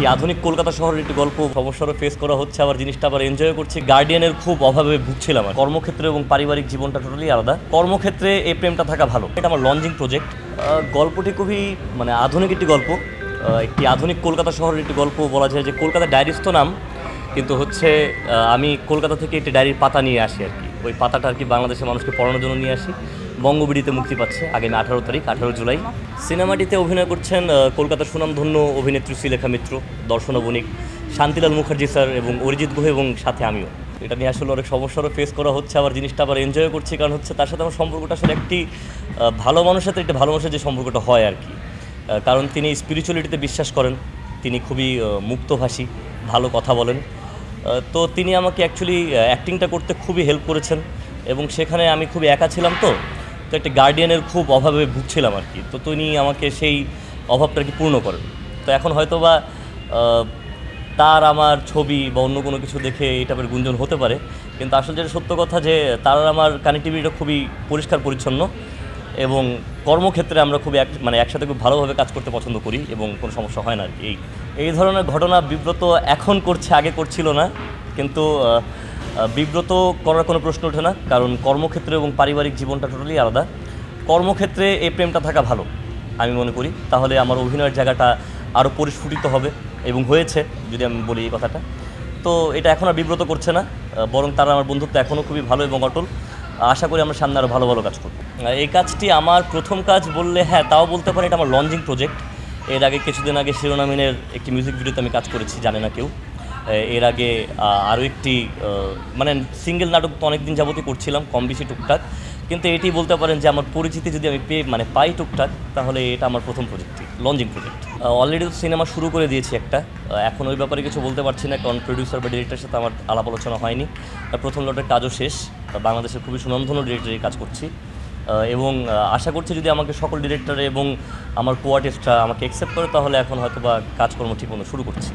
এই আধুনিক কলকাতা শহরের একটি গল্প সমস্যারও ফেস করা হচ্ছে, আবার জিনিসটা আবার এনজয় করছি। গার্ডিয়ানের খুব অভাবে ভুগছিলাম। কর্মক্ষেত্রে এবং পারিবারিক জীবনটা টোটালি আলাদা। কর্মক্ষেত্রে এই প্রেমটা থাকা ভালো। এটা আমার লঞ্চিং প্রজেক্ট। গল্পটি খুবই আধুনিক একটি গল্প, একটি আধুনিক কলকাতা শহরের একটি গল্প বলা যায়। যে কলকাতা ডায়েরিজ তো নাম, কিন্তু হচ্ছে আমি কলকাতা থেকে একটি ডায়েরির পাতা নিয়ে আসি আর কি। ওই পাতাটা আর কি বাংলাদেশের মানুষকে পড়ানোর জন্য নিয়ে আসি। বঙ্গবিডিতে মুক্তি পাচ্ছে আগামী 18 তারিখ, 18 জুলাই। সিনেমাটিতে অভিনয় করছেন কলকাতার সুনামধন্য অভিনেত্রী শ্রীলেখা মিত্র, দর্শনা বণিক, শান্তিলাল মুখার্জি স্যার এবং অরিজিৎ গুহ, এবং সাথে আমিও। এটা নিয়ে আসলে অনেক সমস্যারও ফেস করা হচ্ছে, আবার জিনিসটা আবার এনজয় করছি। কারণ হচ্ছে তার সাথে আমার সম্পর্কটা আসলে একটি ভালো মানুষের সাথে একটি ভালো মানুষের যে সম্পর্কটা হয় আর কি। কারণ তিনি স্পিরিচুয়ালিটিতে বিশ্বাস করেন, তিনি খুবই মুক্তভাষী, ভালো কথা বলেন। তো তিনি আমাকে অ্যাকচুয়ালি অ্যাক্টিংটা করতে খুবই হেল্প করেছেন, এবং সেখানে আমি খুবই একা ছিলাম। তো একটি গার্ডিয়ানের খুব অভাবে ভুগছিলাম আর কি। তো তিনি আমাকে সেই অভাবটা আর কি পূর্ণ করেন। তো এখন হয়তো বা তার আমার ছবি বা অন্য কোনো কিছু দেখে এটা গুঞ্জন হতে পারে, কিন্তু আসলে যেটা সত্য কথা যে তার আমার কানেক্টিভিটিটা খুবই পরিষ্কার পরিচ্ছন্ন, এবং কর্মক্ষেত্রে আমরা খুবই একসাথে খুব ভালোভাবে কাজ করতে পছন্দ করি, এবং কোনো সমস্যা হয় না আর কি। এই ধরনের ঘটনা বিব্রত এখন করছে, আগে করছিল না। কিন্তু বিব্রত করার কোনো প্রশ্ন ওঠে না, কারণ কর্মক্ষেত্রে এবং পারিবারিক জীবনটা টোটালি আলাদা। কর্মক্ষেত্রে এই প্রেমটা থাকা ভালো আমি মনে করি, তাহলে আমার অভিনয়ের জায়গাটা আরও পরিস্ফুটিত হবে, এবং হয়েছে যদি আমি বলি এই কথাটা। তো এটা এখন আর বিব্রত করছে না, বরং তারা আমার বন্ধুত্ব এখনও খুবই ভালো এবং অটল। আশা করি আমরা সামনে আরও ভালো ভালো কাজ করব। এই কাজটি আমার প্রথম কাজ বললে হ্যাঁ, তাও বলতে পারি। এটা আমার লঞ্চিং প্রজেক্ট। এর আগে কিছুদিন আগে শিরোনামিনের একটি মিউজিক ভিডিওতে আমি কাজ করেছি, জানে না কেউ। এর আগে আরও একটি সিঙ্গেল নাটক তো অনেক দিন যাবতই করছিলাম, কম বেশি টুকটাক। কিন্তু এটি বলতে পারেন যে আমার পরিচিতি যদি আমি পাই টুকটাক, তাহলে এটা আমার প্রথম প্রজেক্টই, লঞ্চিং প্রজেক্ট। অলরেডি তো সিনেমা শুরু করে দিয়েছি একটা। এখন ওই ব্যাপারে কিছু বলতে পারছি না, কারণ প্রডিউসার বা ডিরেক্টরের সাথে আমার আলাপ আলোচনা হয়নি। প্রথম লটের কাজও শেষ। বাংলাদেশের খুবই সুনামধন্য ডিরেক্টরের কাজ করছি, এবং আশা করছি যদি আমাকে সকল ডিরেক্টর এবং আমার কো আর্টিস্টরা আমাকে অ্যাকসেপ্ট করে, তাহলে এখন হয়তো বা কাজকর্ম ঠিকমতো শুরু করছি।